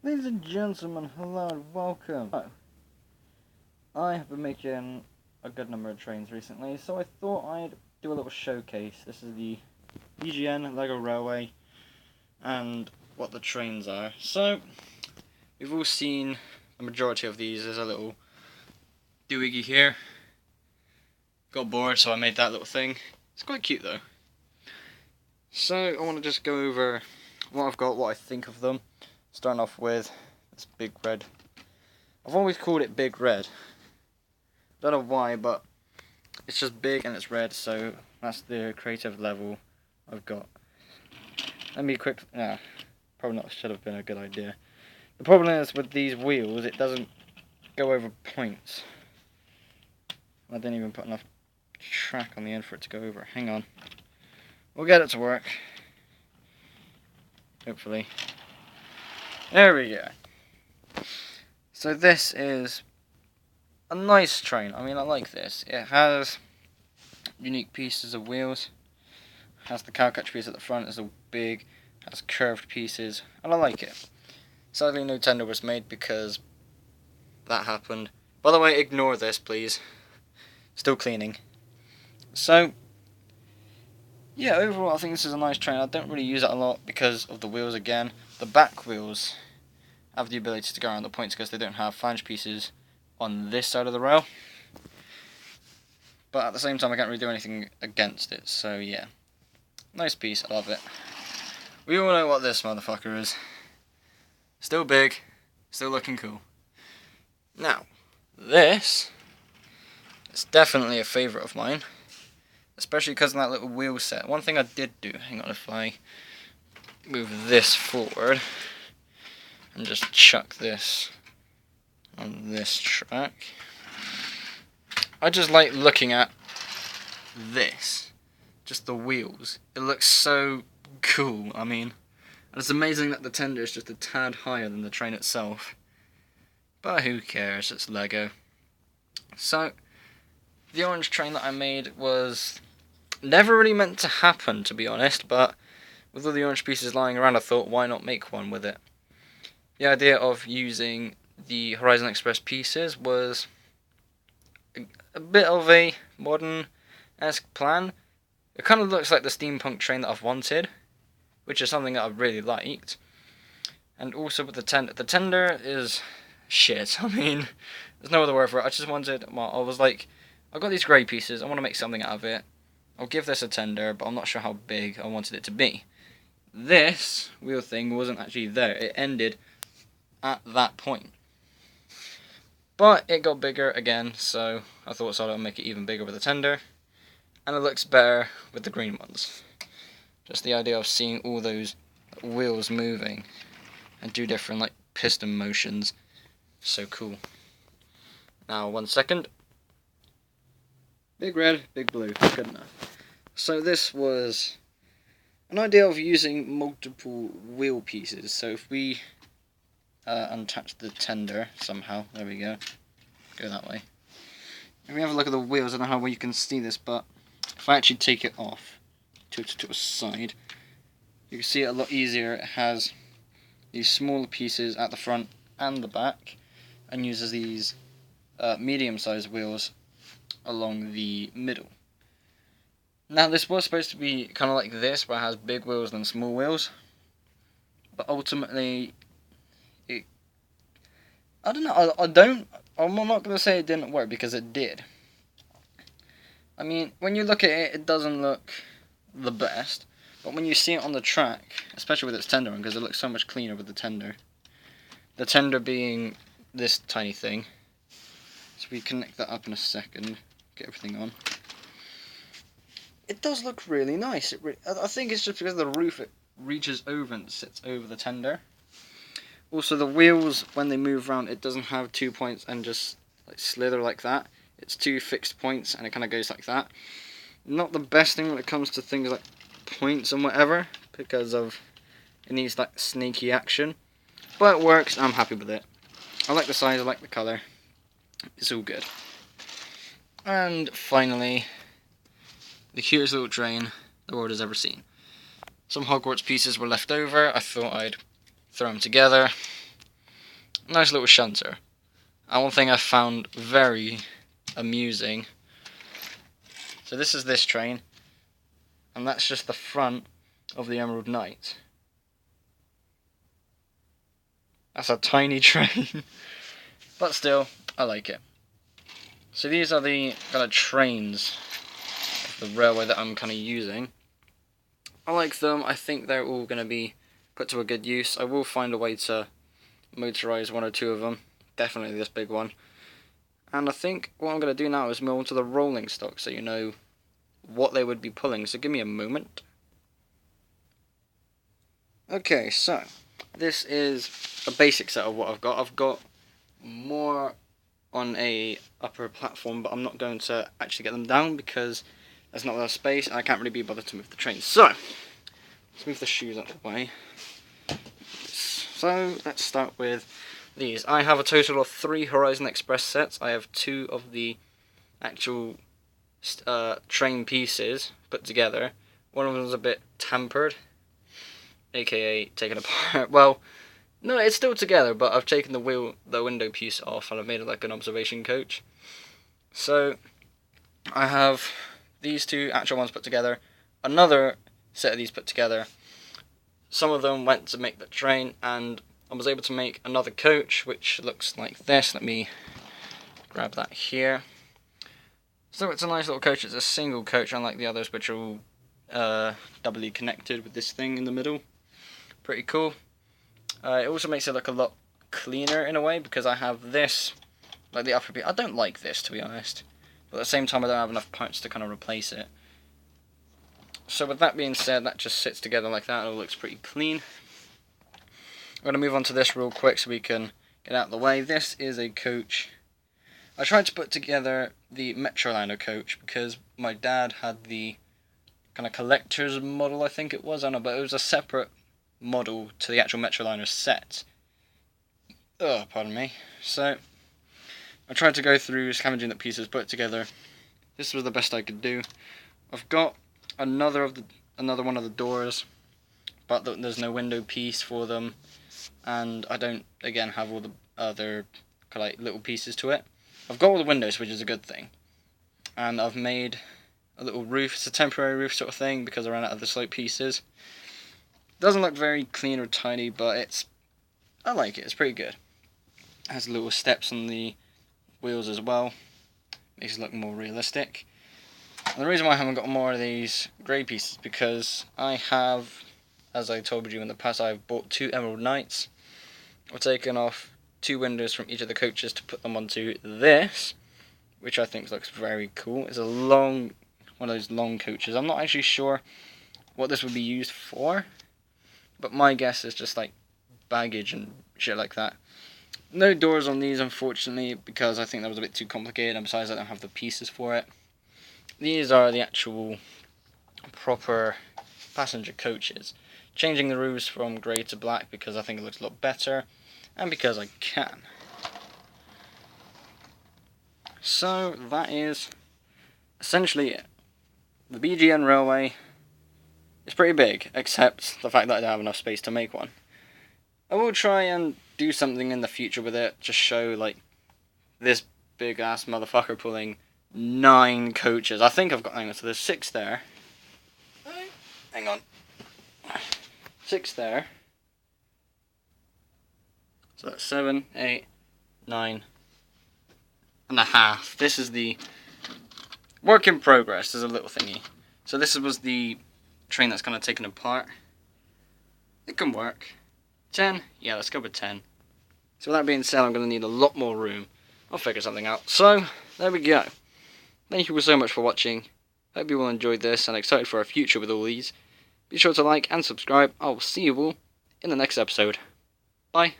Ladies and gentlemen, hello and welcome. I have been making a good number of trains recently, so I thought I'd do a little showcase. This is the EGN Lego Railway and what the trains are. So, we've all seen the majority of these. There's a little doohickey here. Got bored, so I made that little thing. It's quite cute though. So, I want to just go over what I've got, what I think of them. Starting off with this big red. I've always called it Big Red. Don't know why, but it's just big and it's red, so that's the creative level I've got. Let me probably not should have been a good idea. The problem is with these wheels, it doesn't go over points. I didn't even put enough track on the end for it to go over. Hang on. We'll get it to work. Hopefully. There we go. So this is a nice train. I mean, I like this. It has unique pieces of wheels. Has the cowcatch piece at the front. It's all big. Has curved pieces, and I like it. Sadly, no tender was made because that happened. By the way, ignore this, please. Still cleaning. So, yeah, overall, I think this is a nice train. I don't really use it a lot because of the wheels again. The back wheels have the ability to go around the points because they don't have flange pieces on this side of the rail. But at the same time, I can't really do anything against it, so yeah. Nice piece, I love it. We all know what this motherfucker is. Still big, still looking cool. Now, this is definitely a favourite of mine. Especially because of that little wheel set. One thing I did do, hang on, if I move this forward and just chuck this on this track. I just like looking at this. Just the wheels. It looks so cool, I mean. And it's amazing that the tender is just a tad higher than the train itself. But who cares, it's Lego. So, the orange train that I made was never really meant to happen, to be honest, but with all the orange pieces lying around, I thought, why not make one with it? The idea of using the Horizon Express pieces was a bit of a modern-esque plan. It kind of looks like the steampunk train that I've wanted, which is something that I've really liked. And also with the tender is shit. I mean, there's no other word for it. I just wanted, I was like, I've got these grey pieces, I want to make something out of it. I'll give this a tender, but I'm not sure how big I wanted it to be. This wheel thing wasn't actually there. It ended at that point. But it got bigger again, so I thought I'd make it even bigger with the tender. And it looks better with the green ones. Just the idea of seeing all those wheels moving and do different like piston motions. So cool. Now 1 second. Big red, big blue. Good enough. So this was an idea of using multiple wheel pieces. So if we unattach the tender somehow, there we go. Go that way. If we have a look at the wheels, I don't know how well you can see this, but if I actually take it off to a side, you can see it a lot easier. It has these smaller pieces at the front and the back, and uses these medium-sized wheels along the middle. Now this was supposed to be kind of like this, where it has big wheels and small wheels, but ultimately, I don't know, I'm not going to say it didn't work, because it did. I mean, when you look at it, it doesn't look the best, but when you see it on the track, especially with its tender on, because it looks so much cleaner with the tender being this tiny thing, so we connect that up in a second, get everything on. It does look really nice. I think it's just because of the roof, it reaches over and sits over the tender. Also, the wheels, when they move around, it doesn't have 2 points and just like slither like that. It's 2 fixed points and it kind of goes like that. Not the best thing when it comes to things like points and whatever, because of it needs like snaky action. But it works, and I'm happy with it. I like the size, I like the colour. It's all good. And finally, the cutest little train the world has ever seen. Some Hogwarts pieces were left over. I thought I'd throw them together. nice little shunter. And one thing I found very amusing. So this is this train, and that's just the front of the Emerald Knight. That's a tiny train, but still, I like it. So these are the kind of trains of the railway that I'm kind of using. I like them. I think they're all going to be put to a good use. I will find a way to motorise one or two of them. Definitely this big one. And I think what I'm going to do now is move on to the rolling stock so you know what they would be pulling. So give me a moment. Okay, so this is a basic set of what I've got. I've got more on a upper platform, but I'm not going to actually get them down because there's not enough space and I can't really be bothered to move the train. So, let's move the shoes out of the way. So, let's start with these. I have a total of 3 Horizon Express sets. I have 2 of the actual train pieces put together. One of them is a bit tampered, aka taken apart. Well, no, it's still together, but I've taken the window piece off and I've made it like an observation coach. So, I have these 2 actual ones put together, another set of these put together. Some of them went to make the train, and I was able to make another coach, which looks like this. Let me grab that here. So it's a nice little coach. It's a single coach, unlike the others, which are all doubly connected with this thing in the middle. Pretty cool. It also makes it look a lot cleaner in a way, because I have this, like the upper piece. I don't like this, to be honest, but at the same time I don't have enough parts to kind of replace it. So with that being said, that just sits together like that and it looks pretty clean. I'm going to move on to this real quick so we can get out of the way. This is a coach. I tried to put together the Metroliner coach because my dad had the kind of collector's model, I think it was. I don't know, but it was a separate model to the actual Metroliner set. Oh, pardon me. So, I tried to go through scavenging the pieces, put it together. This was the best I could do. I've got another one of the doors, but there's no window piece for them, and I don't again have all the other like little pieces to it. I've got all the windows, which is a good thing, and I've made a little roof. It's a temporary roof sort of thing because I ran out of the slope pieces. Doesn't look very clean or tidy, but I like it. It's pretty good. It has little steps on the wheels as well. Makes it look more realistic. And the reason why I haven't got more of these grey pieces is because I have, as I told you in the past, I've bought 2 Emerald Knights. I've taken off 2 windows from each of the coaches to put them onto this, which I think looks very cool. It's a one of those long coaches. I'm not actually sure what this would be used for, but my guess is just like baggage and shit like that. No doors on these, unfortunately, because I think that was a bit too complicated, and besides I don't have the pieces for it. These are the actual proper passenger coaches. Changing the roofs from grey to black because I think it looks a lot better, and because I can. So that is essentially it. The BGN railway is pretty big, except the fact that I don't have enough space to make one. I will try and do something in the future with it, just show like this big ass motherfucker pulling 9 coaches. I think I've got, hang on, so there's 6 there. Hang on. 6 there. So that's 7, 8, 9 and a half. This is the work in progress. There's a little thingy. So this was the train that's kind of taken apart. It can work. 10? Yeah, let's go with 10. So with that being said, I'm going to need a lot more room. I'll figure something out. So, there we go. Thank you all so much for watching. Hope you all enjoyed this and excited for our future with all these. Be sure to like and subscribe. I will see you all in the next episode. Bye.